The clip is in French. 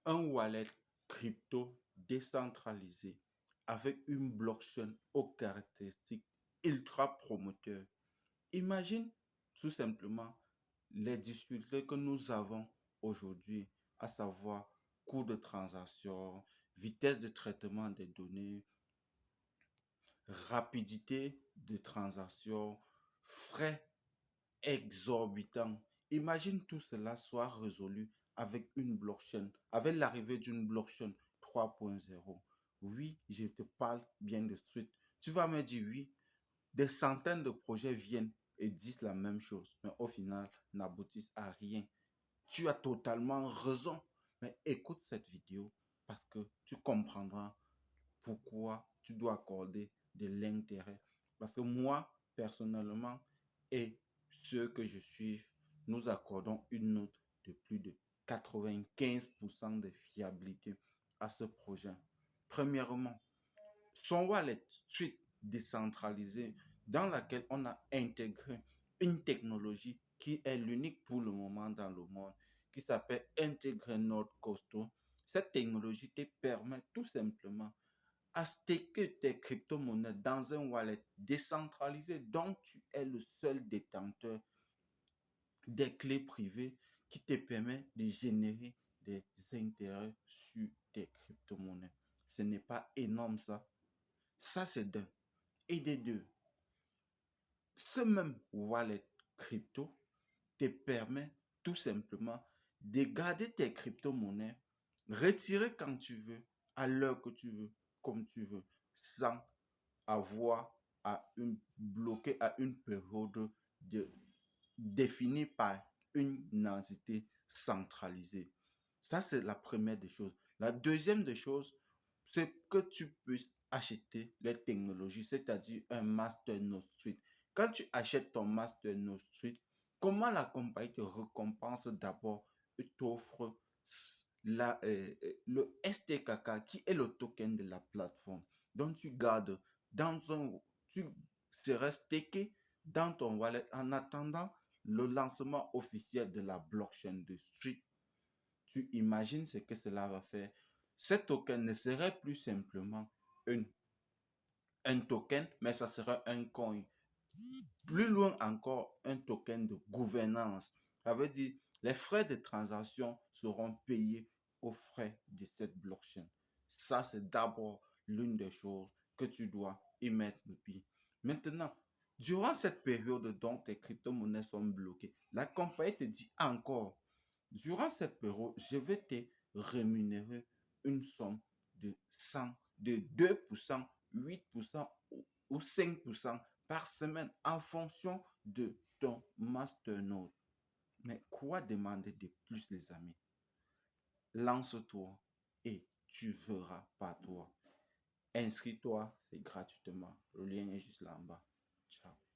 un wallet crypto décentralisé avec une blockchain aux caractéristiques ultra promoteurs. Imagine tout simplement les difficultés que nous avons aujourd'hui, à savoir coût de transaction, vitesse de traitement des données, rapidité de transaction, frais exorbitants. Imagine tout cela soit résolu avec une blockchain, avec l'arrivée d'une blockchain 3.0. Oui, je te parle bien de suite. Tu vas me dire oui, des centaines de projets viennent et disent la même chose, mais au final n'aboutissent à rien. Tu as totalement raison. Mais écoute cette vidéo parce que tu comprendras pourquoi tu dois accorder de l'intérêt. Parce que moi, personnellement, et ceux que je suis, nous accordons une note de plus de 95% de fiabilité à ce projet. Premièrement, son wallet street décentralisé dans laquelle on a intégré une technologie qui est l'unique pour le moment dans le monde, qui s'appelle Integrate Node Costo. Cette technologie te permet tout simplement à staker tes crypto-monnaies dans un wallet décentralisé dont tu es le seul détenteur des clés privées qui te permet de générer des intérêts sur tes crypto-monnaies. Ce n'est pas énorme ça. Ça, c'est d'un. Et des deux, ce même wallet crypto te permet tout simplement de garder tes crypto-monnaies, retirer quand tu veux, à l'heure que tu veux, comme tu veux, sans avoir à une bloquer à une période de, définie par une entité centralisée. Ça, c'est la première des choses. La deuxième des choses, c'est que tu puisses acheter les technologies, c'est-à-dire un Masternode Street. Quand tu achètes ton Masternode Street, comment la compagnie te récompense d'abord et t'offre le STKK qui est le token de la plateforme. Donc tu gardes tu seras stacké dans ton wallet en attendant le lancement officiel de la blockchain de Street. Tu imagines ce que cela va faire. Ce token ne serait plus simplement une, un token, mais ça sera un coin. Plus loin encore, un token de gouvernance. Ça veut dire les frais de transaction seront payés aux frais de cette blockchain. Ça, c'est d'abord l'une des choses que tu dois y mettre le pied. Maintenant, durant cette période dont tes crypto-monnaies sont bloquées, la compagnie te dit encore, durant cette période, je vais te rémunérer une somme de 100, de 2%, 8% ou 5% par semaine en fonction de ton masternode. Mais quoi demander de plus, les amis? Lance-toi et tu verras par toi. Inscris-toi, c'est gratuitement. Le lien est juste là en bas. Ciao.